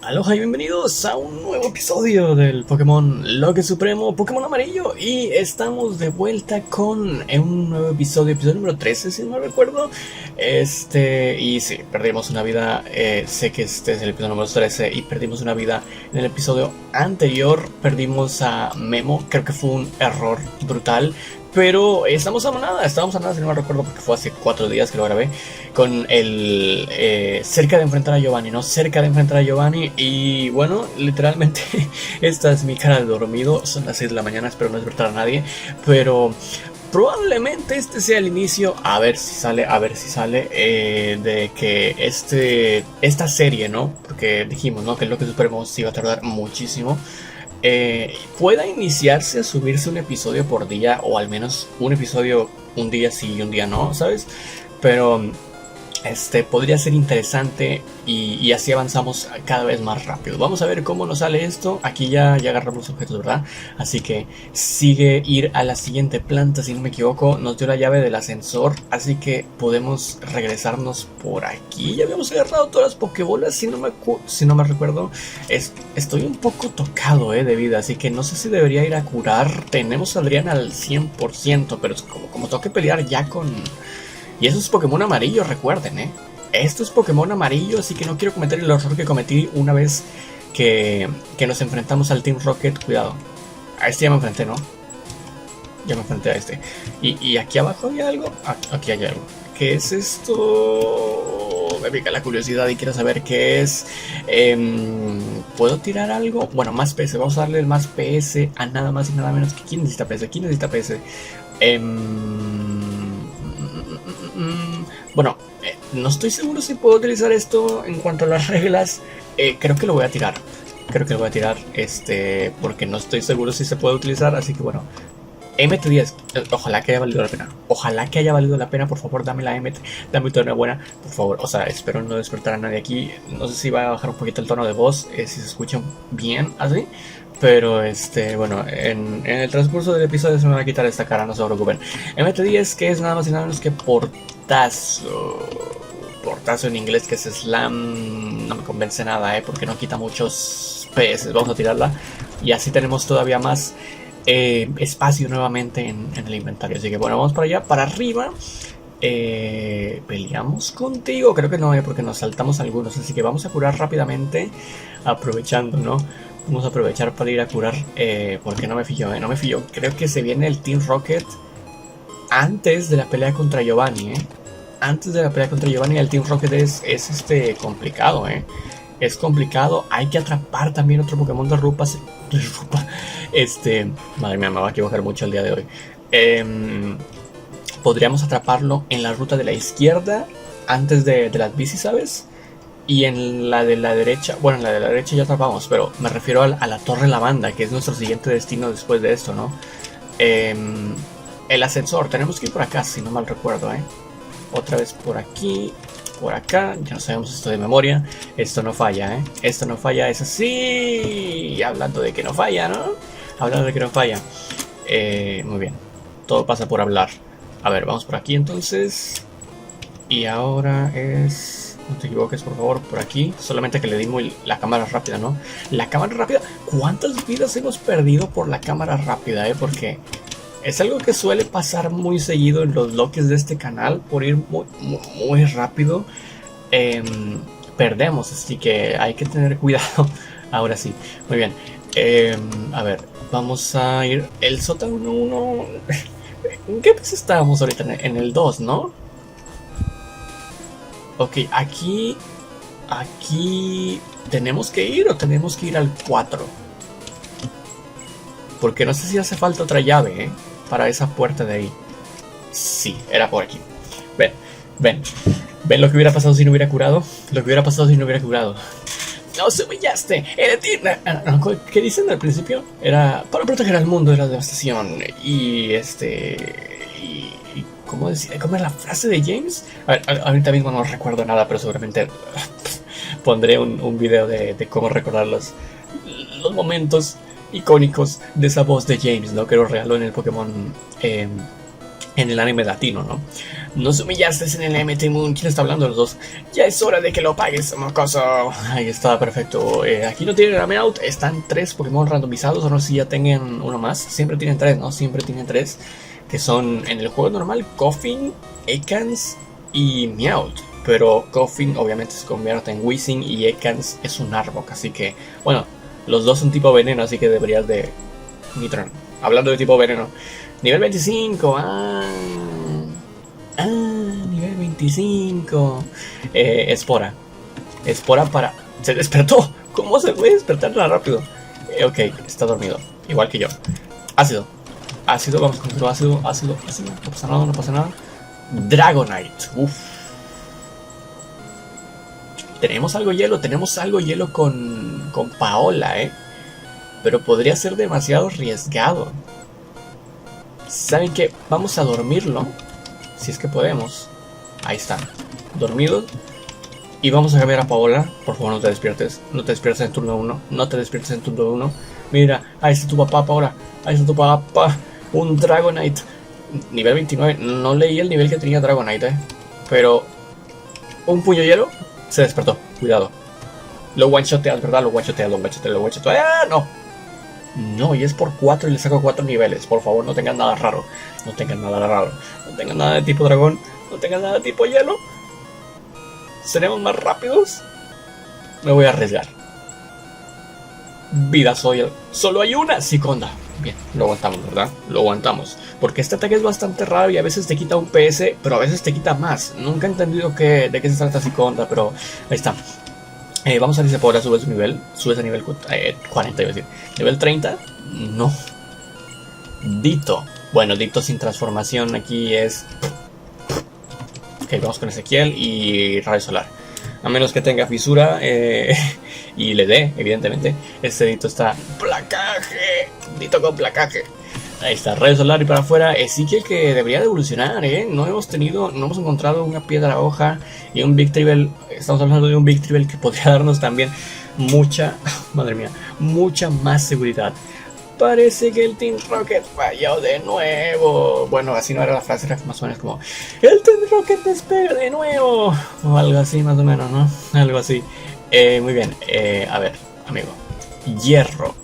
Aloha y bienvenidos a un nuevo episodio del Pokémon Loque Supremo, Pokémon Amarillo. Y estamos de vuelta con un nuevo episodio número 13, si no me recuerdo. Y sí, perdimos una vida, sé que este es el episodio número 13 y perdimos una vida en el episodio anterior. Perdimos a Memo, creo que fue un error brutal. Pero estamos a nada, si no me recuerdo porque fue hace 4 días que lo grabé. Con el cerca de enfrentar a Giovanni, ¿no? Cerca de enfrentar a Giovanni. Y bueno, literalmente esta es mi cara de dormido. Son las 6 de la mañana, espero no despertar a nadie. Pero probablemente este sea el inicio, a ver si sale, de que esta serie, ¿no? Porque dijimos, ¿no? Que Loque Supremo sí iba a tardar muchísimo. Pueda iniciarse a subirse un episodio por día, o al menos un episodio un día sí y un día no, ¿sabes? Pero podría ser interesante y así avanzamos cada vez más rápido. Vamos a ver cómo nos sale esto. Aquí ya agarramos los objetos, ¿verdad? Así que sigue ir a la siguiente planta, si no me equivoco. Nos dio la llave del ascensor, así que podemos regresarnos por aquí. Ya habíamos agarrado todas las pokebolas, si no me recuerdo. Estoy un poco tocado de vida, así que no sé si debería ir a curar. Tenemos a Adrián al 100%, pero como tengo que pelear ya con... Y eso es Pokémon amarillo, recuerden, esto es Pokémon amarillo, así que no quiero cometer el error que cometí una vez que nos enfrentamos al Team Rocket. Cuidado, a este ya me enfrenté, ¿no? Ya me enfrenté a este. Y aquí abajo había algo. Aquí hay algo. ¿Qué es esto? Me pica la curiosidad y quiero saber qué es. ¿Puedo tirar algo? Bueno, más PS. Vamos a darle el más PS a nada más y nada menos que... ¿Quién necesita PS? ¿Quién necesita PS? Bueno, no estoy seguro si puedo utilizar esto en cuanto a las reglas. Creo que lo voy a tirar. Porque no estoy seguro si se puede utilizar. Así que bueno, MT10, ojalá que haya valido la pena. Por favor, dame la MT, dame tu enhorabuena, por favor. O sea, espero no despertar a nadie aquí. No sé si va a bajar un poquito el tono de voz, si se escucha bien así. Pero bueno, en el transcurso del episodio se me va a quitar esta cara, no se preocupen. MT10, que es nada más y nada menos que portazo. Portazo en inglés, que es slam. No me convence nada, porque no quita muchos PS. Vamos a tirarla. Y así tenemos todavía más espacio nuevamente en el inventario. Así que bueno, vamos para allá, para arriba. Peleamos contigo. Creo que no, porque nos saltamos algunos. Así que vamos a curar rápidamente, aprovechando, ¿no? Vamos a aprovechar para ir a curar, porque no me fío, Creo que se viene el Team Rocket antes de la pelea contra Giovanni, Antes de la pelea contra Giovanni. El Team Rocket es complicado, Es complicado. Hay que atrapar también otro Pokémon de Rupa. Madre mía, me va a equivocar mucho el día de hoy. Podríamos atraparlo en la ruta de la izquierda, antes de las bicis, ¿sabes? Y en la de la derecha, bueno, en la de la derecha ya atrapamos, pero me refiero a la Torre Lavanda, que es nuestro siguiente destino después de esto, ¿no? El ascensor, tenemos que ir por acá, si no mal recuerdo, Otra vez por aquí, por acá, ya no sabemos esto de memoria. Esto no falla, Esto no falla, es así. Y hablando de que no falla, ¿no? Muy bien, todo pasa por hablar. A ver, vamos por aquí entonces. Y ahora es... No te equivoques, por favor, por aquí. Solamente que le dimos la cámara rápida, ¿no? La cámara rápida. ¿Cuántas vidas hemos perdido por la cámara rápida, Porque es algo que suele pasar muy seguido en los loques de este canal. Por ir muy rápido, perdemos. Así que hay que tener cuidado. Ahora sí, muy bien. A ver, vamos a ir... El sótano 1... ¿En qué pues estábamos ahorita? En el 2, ¿no? Ok, aquí ¿tenemos que ir o tenemos que ir al 4? Porque no sé si hace falta otra llave, para esa puerta de ahí. Sí, era por aquí. Ven lo que hubiera pasado si no hubiera curado. ¡Nos humillaste! ¿Qué dicen al principio? Era para proteger al mundo de la devastación. Y ¿cómo decía? ¿Cómo era la frase de James? A ver, ahorita mismo no recuerdo nada, pero seguramente pondré un video de cómo recordar los momentos icónicos de esa voz de James, ¿no? Que lo regaló en el Pokémon en el anime latino, ¿no? Nos humillaste en el MT Moon. ¿Quién está hablando de los dos? Ya es hora de que lo pagues, mocoso. Ahí está, perfecto. Aquí no tienen Rame Out. Están 3 Pokémon randomizados. O no sé si ya tengan uno más. Siempre tienen 3, ¿no? Siempre tienen 3. Que son en el juego normal Koffing, Ekans y Meowth. Pero Koffing obviamente se convierte en Weezing y Ekans es un Arbok. Así que, bueno, los dos son tipo veneno. Así que deberías de Nitron. Hablando de tipo veneno. Nivel 25. Nivel 25. Espora. Espora para... Se despertó. ¿Cómo se puede despertar tan rápido? Ok, está dormido. Igual que yo. Ácido. Ácido, vamos con otro ácido. Ácido. No pasa nada, no pasa nada. Dragonite. Uff. Tenemos algo hielo con Paola, pero podría ser demasiado arriesgado. ¿Saben qué? Vamos a dormirlo. Si es que podemos. Ahí está. Dormido. Y vamos a cambiar a Paola. Por favor, no te despiertes. No te despiertes en turno 1. No te despiertes en turno 1. Mira, ahí está tu papá, Paola. Ahí está tu papá. Un Dragonite. Nivel 29. No leí el nivel que tenía Dragonite, pero un puño hielo. Se despertó. Cuidado. Lo one-shoteas, ¿verdad? Lo one-shoteas. ¡Ah, no! No, y es por 4 y le saco 4 niveles. Por favor, no tengan nada raro. No tengan nada de tipo dragón. No tengan nada de tipo hielo. ¿Seremos más rápidos? Me voy a arriesgar. Vida solo hay una Siconda. Bien, lo aguantamos, ¿verdad? Lo aguantamos. Porque este ataque es bastante raro y a veces te quita un PS, pero a veces te quita más. Nunca he entendido de qué se trata Siconda, pero ahí está. Vamos a ver si Paola sube su nivel. Subes a nivel 40, iba a decir. Nivel 30. No. Ditto. Bueno, Ditto sin transformación aquí es... Ok, vamos con Ezequiel y rayo solar. A menos que tenga fisura y le dé, evidentemente. Este Ditto está... ¡Placaje! Ditto con placaje. Ahí está, rayo solar y para afuera. Ezequiel que debería de evolucionar, No hemos encontrado una piedra hoja y un Victreebel. Estamos hablando de un Victreebel que podría darnos también mucha, madre mía, mucha más seguridad. Parece que el Team Rocket falló de nuevo. Bueno, así no era la frase, era más o menos como el Team Rocket despega de nuevo. O algo así, más o menos, ¿no? Algo así. Muy bien, a ver, amigo. Hierro.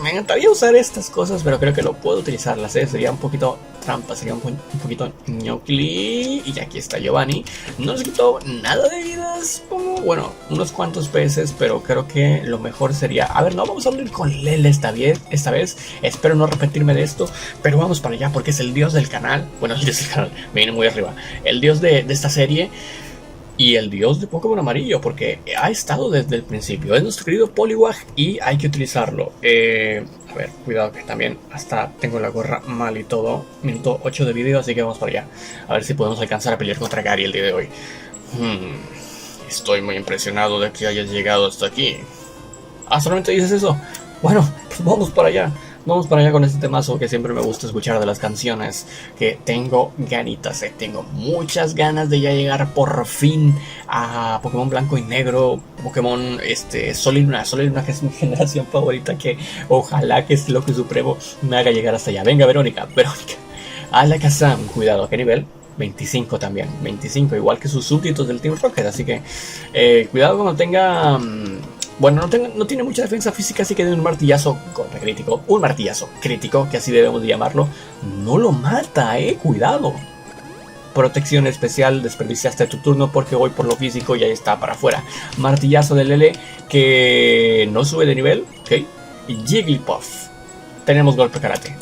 Me encantaría usar estas cosas, pero creo que no puedo utilizarlas, Sería un poquito trampa, sería un poquito ñocli. Y aquí está Giovanni. No les quitó nada de vidas, bueno, unos cuantos peces, pero creo que lo mejor sería... A ver, no, vamos a abrir con Lele esta vez. Espero no repetirme de esto, pero vamos para allá porque es el dios del canal. Bueno, el dios del canal, me viene muy arriba. El dios de esta serie. Y el dios de Pokémon amarillo, porque ha estado desde el principio. Es nuestro querido Poliwag y hay que utilizarlo. A ver, cuidado que también hasta tengo la gorra mal y todo. Minuto 8 de vídeo, así que vamos para allá. A ver si podemos alcanzar a pelear contra Gary el día de hoy. Estoy muy impresionado de que hayas llegado hasta aquí. Ah, solamente dices eso. Bueno, pues vamos para allá. Vamos para allá con este temazo que siempre me gusta escuchar de las canciones. Que tengo ganitas, tengo muchas ganas de ya llegar por fin a Pokémon Blanco y Negro. Pokémon Sol y Luna. Sol y Luna, que es mi generación favorita. Que ojalá que este Loque Supremo me haga llegar hasta allá. Venga, Verónica. Alakazam, cuidado, ¿a qué nivel? 25 también. 25, igual que sus súbditos del Team Rocket. Así que cuidado cuando tenga... Bueno, no tiene mucha defensa física, así que de un martillazo contra crítico. Un martillazo crítico, que así debemos de llamarlo. No lo mata, cuidado. Protección especial, desperdiciaste tu turno porque voy por lo físico y ahí está para afuera. Martillazo de Lele, que no sube de nivel, ok. Y Jigglypuff. Tenemos golpe karate.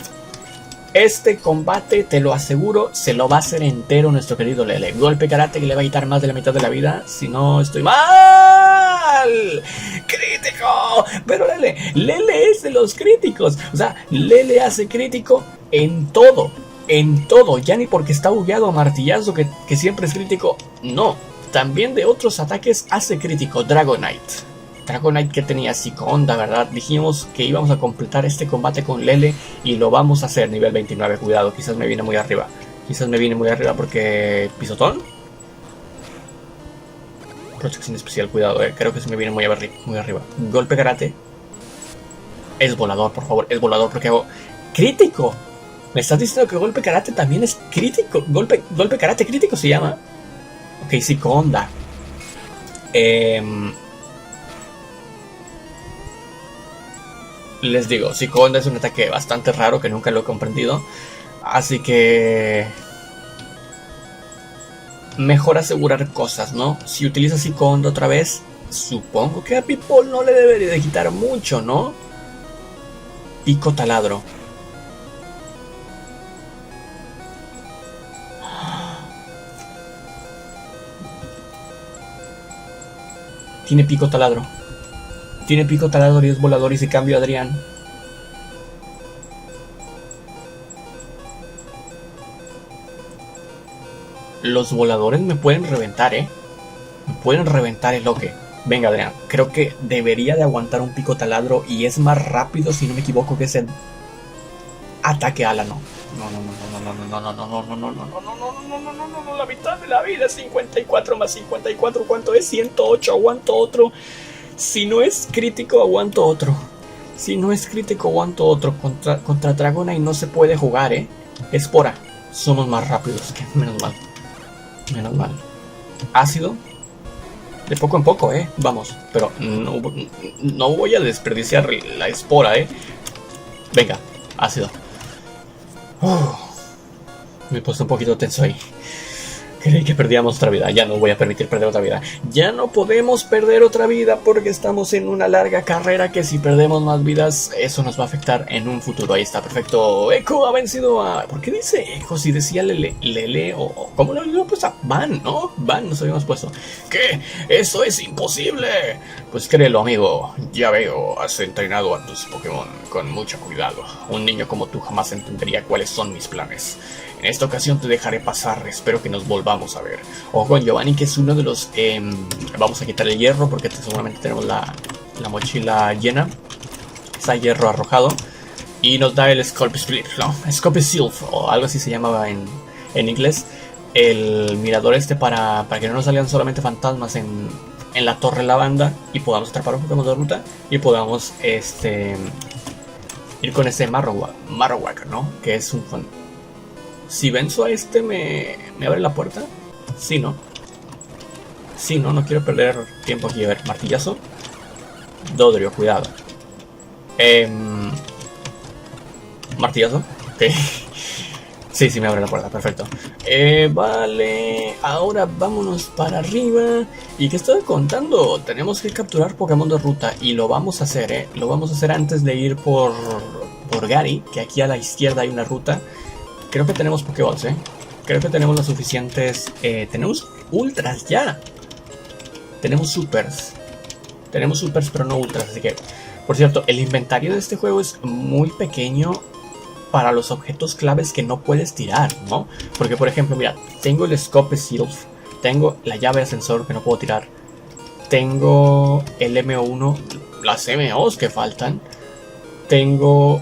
Este combate, te lo aseguro, se lo va a hacer entero nuestro querido Lele. Golpe karate que le va a quitar más de la mitad de la vida. Si no estoy mal. ¡Crítico! Pero Lele es de los críticos. O sea, Lele hace crítico en todo. En todo. Ya ni porque está bugueado a martillazo que siempre es crítico. No. También de otros ataques hace crítico. Dragonite que tenía Siconda, ¿verdad? Dijimos que íbamos a completar este combate con Lele y lo vamos a hacer nivel 29. Cuidado, quizás me viene muy arriba. Porque... ¿Pisotón? Protección especial, cuidado, creo que se me viene muy arriba. Golpe karate. Es volador, por favor, es volador porque hago crítico. ¿Me estás diciendo que golpe karate también es crítico? Golpe karate crítico se llama. Ok, Psico Onda. Les digo, Psico Onda es un ataque bastante raro que nunca lo he comprendido. Así que... mejor asegurar cosas, ¿no? Si utiliza Psico Onda otra vez, supongo que a People no le debería de quitar mucho, ¿no? Pico taladro. Tiene pico taladro. Tiene pico taladro y es volador y se cambia a Adrián. Los voladores me pueden reventar, ¿eh? Me pueden reventar el loque. Venga, Adrián. Creo que debería de aguantar un pico taladro y es más rápido, si no me equivoco, que ese ataque ala, no. No, la mitad de la vida, 54 más 54, ¿cuánto es? 108, aguanto otro. Si no es crítico, aguanto otro. Si no es crítico, aguanto otro. Contra Dragonite no se puede jugar, Espora, somos más rápidos, que menos mal. Menos mal. Ácido. De poco en poco, vamos. Pero no voy a desperdiciar la espora, Venga, ácido. Me he puesto un poquito tenso ahí. Creí que perdíamos otra vida. Ya no voy a permitir perder otra vida. Ya no podemos perder otra vida porque estamos en una larga carrera que si perdemos más vidas, eso nos va a afectar en un futuro. Ahí está, perfecto. Echo ha vencido a... ¿Por qué dice Echo? Si decía Lele o... ¿Cómo lo habíamos puesto? Van, ¿no? Van nos habíamos puesto. ¿Qué? ¡Eso es imposible! Pues créelo, amigo. Ya veo, has entrenado a tus Pokémon con mucho cuidado. Un niño como tú jamás entendería cuáles son mis planes. En esta ocasión te dejaré pasar, espero que nos volvamos a ver. Ojo con Giovanni, que es uno de los... vamos a quitar el hierro porque seguramente tenemos la mochila llena. Está hierro arrojado. Y nos da el Sculpt Split, ¿no? Sculpt Shield, o algo así se llamaba en inglés. El mirador para que no nos salgan solamente fantasmas en la torre lavanda y podamos atrapar un Pokémon de ruta y podamos ir con ese Marowak, ¿no? Que es un... Si venzo a ¿me abre la puerta? Sí, ¿no? Sí, no quiero perder tiempo aquí. A ver, martillazo. Dodrio, cuidado. Martillazo. Ok. Sí, me abre la puerta, perfecto. Vale, ahora vámonos para arriba. ¿Y qué estoy contando? Tenemos que capturar Pokémon de ruta y lo vamos a hacer, Lo vamos a hacer antes de ir por Gary, que aquí a la izquierda hay una ruta. Creo que tenemos Pokéballs, Creo que tenemos las suficientes... tenemos ultras ya. Tenemos supers. Tenemos supers pero no ultras, así que... Por cierto, el inventario de este juego es muy pequeño para los objetos claves que no puedes tirar, ¿no? Porque, por ejemplo, mira, tengo el Scope Shield, tengo la llave ascensor que no puedo tirar, tengo el MO1, las MOs que faltan, tengo...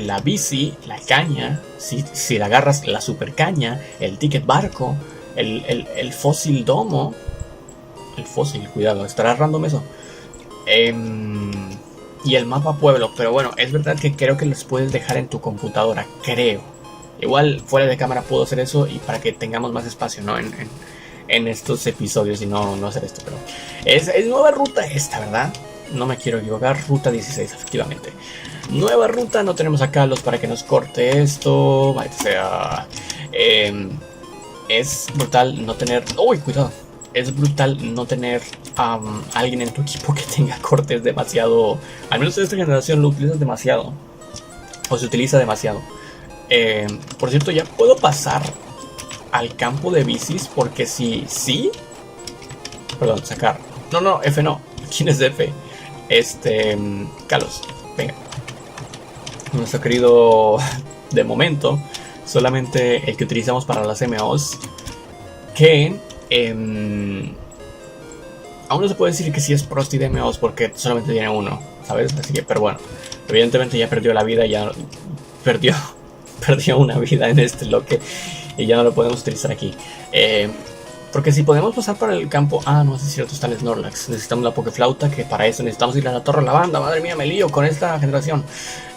la bici, la caña, si la agarras, la super caña, el ticket barco, el fósil domo, el fósil, cuidado, estará random eso, y el mapa pueblo. Pero bueno, es verdad que creo que los puedes dejar en tu computadora, creo. Igual fuera de cámara puedo hacer eso y para que tengamos más espacio, ¿no? En estos episodios y no hacer esto, pero es nueva ruta esta, ¿verdad? No me quiero equivocar, ruta 16, efectivamente. Nueva ruta, no tenemos a Kalos para que nos corte esto. O sea, es brutal no tener... ¡Uy, cuidado! Es brutal no tener a alguien en tu equipo que tenga cortes demasiado... Al menos en esta generación lo utilizas demasiado. O se utiliza demasiado. Por cierto, ya puedo pasar al campo de bicis porque sí... Perdón, sacar. No, F no. ¿Quién es F? Kalos, venga. Nuestro querido, de momento, solamente el que utilizamos para las MOs, que aún no se puede decir que sí es Prosty de MOs porque solamente tiene uno, ¿sabes? Así que, pero bueno, evidentemente ya perdió la vida, ya perdió una vida en este loque y ya no lo podemos utilizar aquí. Porque si podemos pasar para el campo... Ah, no, es cierto, está el Snorlax. Necesitamos la Pokeflauta, que para eso necesitamos ir a la Torre de la Banda. Madre mía, me lío con esta generación.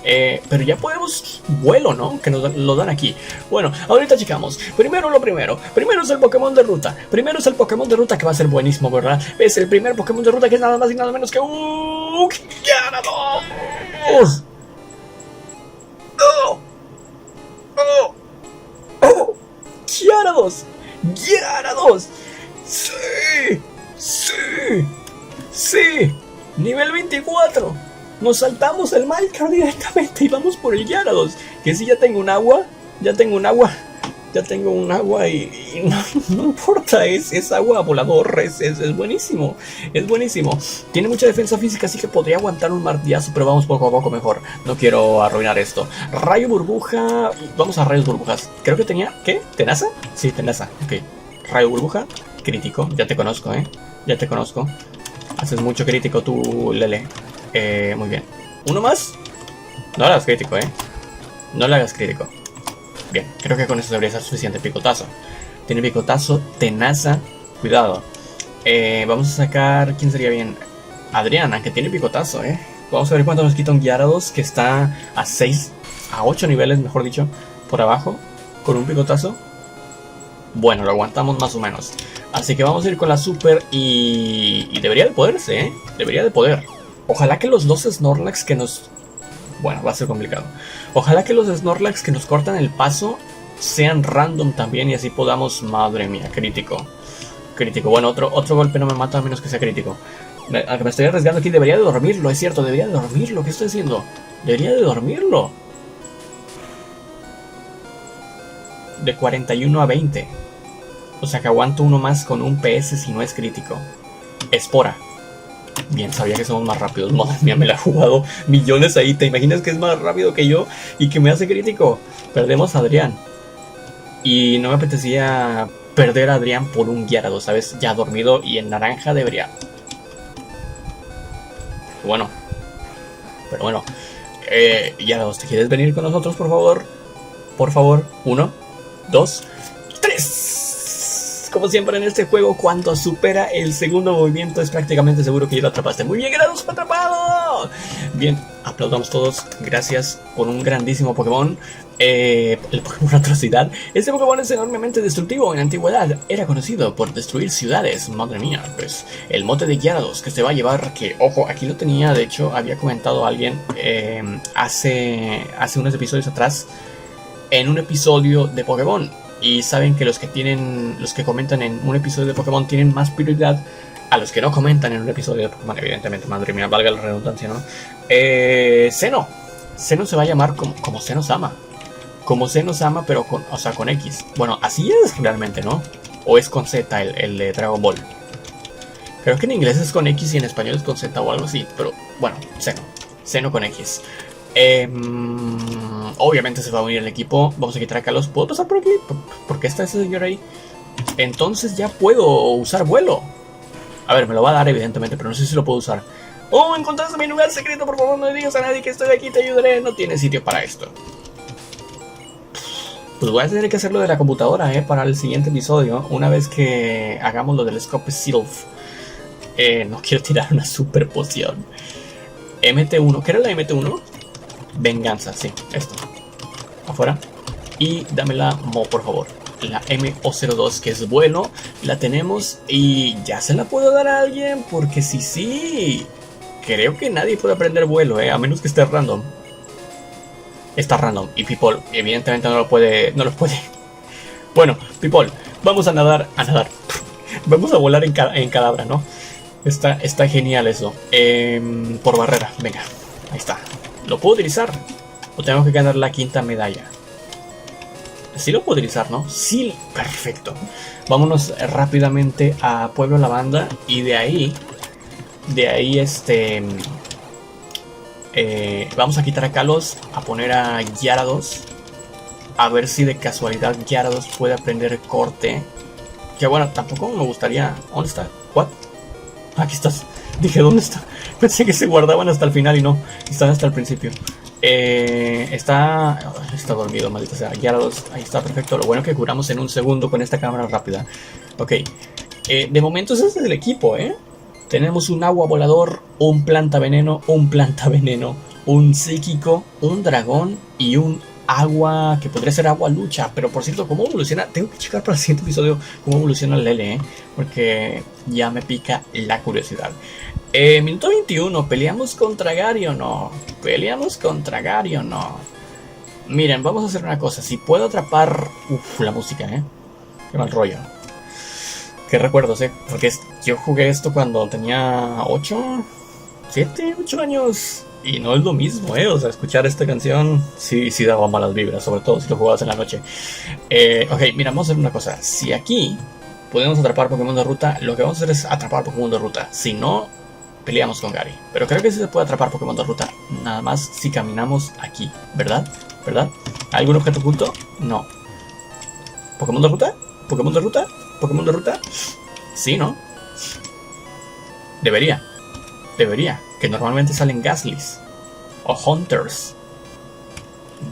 Pero ya podemos vuelo, ¿no? Que nos lo dan aquí. Bueno, ahorita checamos. Primero lo primero. Primero es el Pokémon de ruta. Primero es el Pokémon de ruta, que va a ser buenísimo, ¿verdad? Es el primer Pokémon de ruta, que es nada más y nada menos que un... ¡Gyarados! ¡Oh! ¡Oh! ¡Oh! ¡Gyarados! ¡Gyarados! ¡Sí! ¡Sí! ¡Sí! ¡Nivel 24! Nos saltamos el Minecraft directamente y vamos por el Gyarados. Que si ya tengo un agua, y no importa, es agua volador, es buenísimo, es buenísimo. Tiene mucha defensa física, así que podría aguantar un martillazo, pero vamos poco a poco mejor. No quiero arruinar esto. Rayo burbuja, vamos a rayos burbujas. Creo que tenía, ¿qué? ¿Tenaza? Sí, tenaza, ok. Rayo burbuja, crítico, ya te conozco, ya te conozco. Haces mucho crítico tú, Lele. Muy bien. ¿Uno más? No le hagas crítico, no le hagas crítico. Bien, creo que con eso debería ser suficiente. Picotazo. Tiene picotazo, tenaza. Cuidado. Vamos a sacar... ¿Quién sería bien? Adriana, que tiene picotazo, Vamos a ver cuánto nos quita un Gyarados, que está a 6, a 8 niveles, mejor dicho, por abajo, con un picotazo. Bueno, lo aguantamos más o menos. Así que vamos a ir con la super y debería de poderse, Debería de poder. Ojalá que los dos Snorlax que nos... Bueno, va a ser complicado. Ojalá que los Snorlax que nos cortan el paso sean random también y así podamos... Madre mía, crítico. Crítico. Bueno, otro golpe no me mata a menos que sea crítico. Aunque me estoy arriesgando aquí, debería de dormirlo, es cierto, debería de dormirlo. ¿Qué estoy haciendo? Debería de dormirlo. De 41 a 20. O sea que aguanto uno más con un PS si no es crítico. Espora. Bien, sabía que somos más rápidos. Madre mía, me la he jugado millones ahí. ¿Te imaginas que es más rápido que yo y que me hace crítico? Perdemos a Adrián. Y no me apetecía perder a Adrián por un Gyarados, ¿sabes? Ya dormido y en naranja debería... Bueno. Pero bueno. Gyarados, ¿te quieres venir con nosotros, por favor? Por favor. 1, 2, 3. Como siempre en este juego, cuando supera el segundo movimiento es prácticamente seguro que ya lo atrapaste. Muy bien, Gyarados, atrapado. Bien, aplaudamos todos. Gracias por un grandísimo Pokémon. El Pokémon Atrocidad. Este Pokémon es enormemente destructivo. En la antigüedad era conocido por destruir ciudades. Madre mía, pues el mote de Gyarados que se va a llevar, que ojo, aquí lo tenía, de hecho había comentado alguien hace unos episodios atrás, en un episodio de Pokémon. Y saben que los que comentan en un episodio de Pokémon tienen más prioridad a los que no comentan en un episodio de Pokémon, evidentemente. Madre mía, valga la redundancia, ¿no? Seno. Seno se va a llamar como Seno-sama. Como Seno-sama, pero con X. Bueno, así es realmente, ¿no? O es con Z el de Dragon Ball. Creo que en inglés es con X y en español es con Z o algo así. Pero bueno, Seno. Seno con X. Obviamente se va a unir el equipo. Vamos a quitar a Kalos. ¿Puedo pasar por aquí? ¿Por qué está ese señor ahí? Entonces ya puedo usar vuelo. A ver, me lo va a dar evidentemente, pero no sé si lo puedo usar. ¡Oh, encontraste mi lugar secreto! Por favor, no le digas a nadie que estoy aquí, te ayudaré. No tiene sitio para esto. Pues voy a tener que hacerlo de la computadora, para el siguiente episodio. Una vez que hagamos lo del Scope Sylph. No quiero tirar una super poción. MT1, ¿qué era la MT1? Venganza, sí, esto. Afuera. Y dámela, por favor. La MO02, que es vuelo. La tenemos y ya se la puedo dar a alguien. Porque sí. Creo que nadie puede aprender vuelo, a menos que esté random. Está random. Y People, evidentemente no lo puede. Bueno, People, vamos a nadar. Vamos a volar en cadabra, ¿no? Está genial eso. Por barrera, venga. Ahí está. ¿Lo puedo utilizar? ¿O tengo que ganar la quinta medalla? Sí lo puedo utilizar, ¿no? Sí, perfecto. Vámonos rápidamente a Pueblo Lavanda. Y de ahí vamos a quitar a Kalos, a poner a Gyarados. A ver si de casualidad Gyarados puede aprender corte. Que bueno, tampoco me gustaría... ¿Dónde está? ¿What? Aquí estás. Dije, ¿dónde está? Pensé que se guardaban hasta el final y no. Están hasta el principio. Está dormido, maldita sea. Gyarados, ahí está, perfecto. Lo bueno es que curamos en un segundo con esta cámara rápida. Ok, de momento ese es el equipo, Tenemos un agua volador, un planta veneno, un psíquico, un dragón y un agua que podría ser agua lucha. Pero por cierto, ¿cómo evoluciona? Tengo que checar para el siguiente episodio cómo evoluciona el Lele, porque ya me pica la curiosidad. Minuto 21, ¿peleamos contra Gary o no? Miren, vamos a hacer una cosa. Si puedo atrapar... Uf, la música, qué mal rollo. Qué recuerdos, porque yo jugué esto cuando tenía 8 años. Y no es lo mismo, o sea, escuchar esta canción sí daba malas vibras, sobre todo si lo jugabas en la noche. Ok, mira, vamos a hacer una cosa. Si aquí podemos atrapar Pokémon de ruta, lo que vamos a hacer es atrapar Pokémon de ruta. Si no, peleamos con Gary. Pero creo que sí se puede atrapar Pokémon de ruta, nada más si caminamos aquí, ¿verdad? ¿Algún objeto oculto? No. ¿Pokémon de ruta? ¿Pokémon de ruta? ¿Pokémon de ruta? Sí, ¿no? Debería. Que normalmente salen Gastlys o Hunters.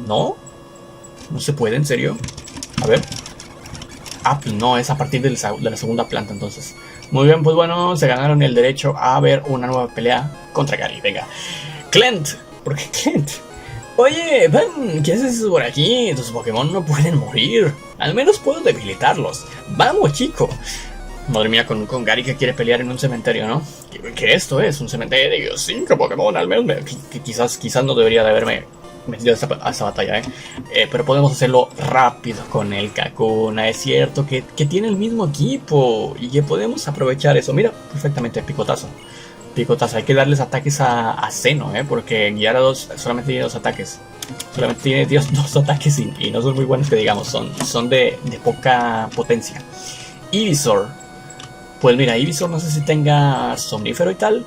¿No? ¿No se puede, en serio? A ver. Ah, pues no, es a partir de la segunda planta, entonces. Muy bien, pues bueno, se ganaron el derecho a ver una nueva pelea contra Gary. Venga. Clint. ¿Por qué Clint? Oye, ven, ¿qué haces por aquí? Tus Pokémon no pueden morir. Al menos puedo debilitarlos. Vamos, chico. Madre mía, con Gary que quiere pelear en un cementerio, ¿no? Que esto es un cementerio. 5 Pokémon, al menos. Quizás no debería de haberme metido a esa batalla, pero podemos hacerlo rápido con el Kakuna. Es cierto que tiene el mismo equipo y que podemos aprovechar eso. Mira, perfectamente, picotazo. Hay que darles ataques a Xeno, porque Gyarados solamente tiene 2 ataques. Solamente tiene 2 ataques y no son muy buenos que digamos. Son de poca potencia. Ivysaur. Pues mira, Ivysaur no sé si tenga somnífero y tal,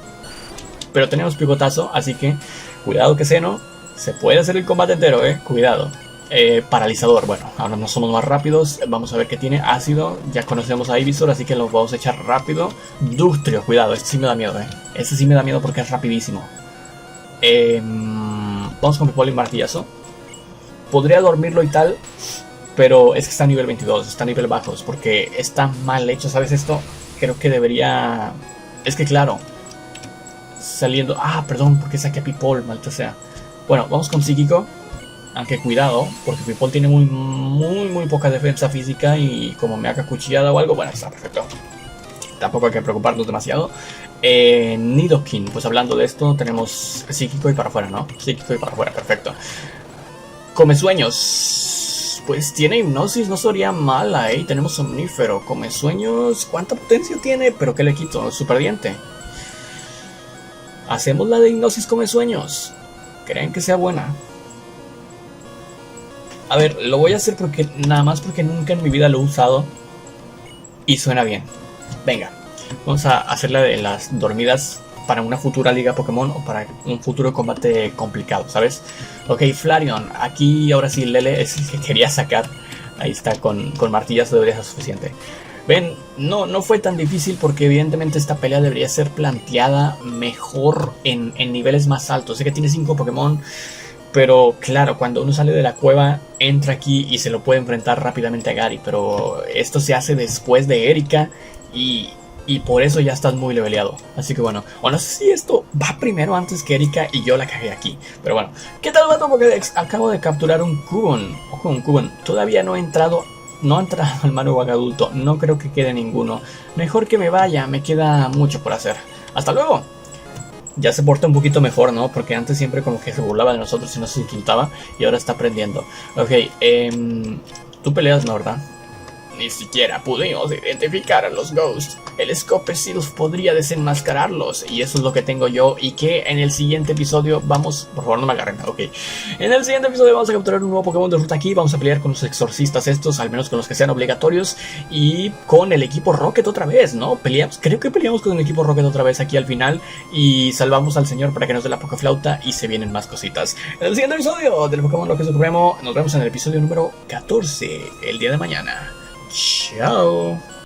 pero tenemos picotazo, así que cuidado que Xeno. Se puede hacer el combate entero, cuidado. Paralizador, bueno, ahora no somos más rápidos. Vamos a ver qué tiene. Ácido, ya conocemos a Ivysaur, así que lo vamos a echar rápido. Dugtrio, cuidado, este sí me da miedo, Este sí me da miedo porque es rapidísimo. Vamos con Pipol y martillazo. Podría dormirlo y tal, pero es que está a nivel 22, está a nivel bajos, porque está mal hecho, ¿sabes esto? Creo que debería... Es que claro, saliendo... Ah, perdón, porque saqué a Pipol, maldita sea. Bueno, vamos con psíquico. Aunque cuidado, porque Pipol tiene muy poca defensa física. Y como me haga cuchillada o algo, bueno, está perfecto. Tampoco hay que preocuparnos demasiado. Nidoking, pues hablando de esto, tenemos psíquico y para afuera, ¿no? Psíquico y para afuera, perfecto. Come sueños. Pues tiene hipnosis, no sería mala, Tenemos somnífero. Come sueños, ¿cuánta potencia tiene? Pero ¿qué le quito? Super diente. Hacemos la de hipnosis come sueños. ¿Creen que sea buena? A ver, lo voy a hacer porque nada más porque nunca en mi vida lo he usado y suena bien. Venga, vamos a hacer la de las dormidas para una futura liga Pokémon o para un futuro combate complicado, ¿sabes? Ok, Flareon, aquí ahora sí Lele es el que quería sacar. Ahí está, con martillazo debería ser suficiente. Ven, no fue tan difícil porque evidentemente esta pelea debería ser planteada mejor en niveles más altos. Sé que tiene 5 Pokémon, pero claro, cuando uno sale de la cueva, entra aquí y se lo puede enfrentar rápidamente a Gary. Pero esto se hace después de Erika y por eso ya estás muy leveleado. Así que bueno, o no sé si esto va primero antes que Erika y yo la cagué aquí. Pero bueno, ¿qué tal, vato Pokédex? Acabo de capturar un Cubone. Ojo, un Cubone. Todavía no ha entrado al Marowak adulto, no creo que quede ninguno. Mejor que me vaya, me queda mucho por hacer. ¡Hasta luego! Ya se porta un poquito mejor, ¿no? Porque antes siempre como que se burlaba de nosotros y nos insultaba. Y ahora está aprendiendo. Ok, tú peleas, ¿no, verdad? Ni siquiera pudimos identificar a los Ghosts. El Scope Seals podría desenmascararlos. Y eso es lo que tengo yo. Y que en el siguiente episodio vamos... Por favor, no me agarren. Ok. En el siguiente episodio vamos a capturar un nuevo Pokémon de ruta aquí. Vamos a pelear con los exorcistas estos. Al menos con los que sean obligatorios. Y con el equipo Rocket otra vez, ¿no? Creo que peleamos con el equipo Rocket otra vez aquí al final. Y salvamos al señor para que nos dé la Pokeflauta. Y se vienen más cositas. En el siguiente episodio del Pokémon Rocket Supremo. Nos vemos en el episodio número 14. El día de mañana. Chao.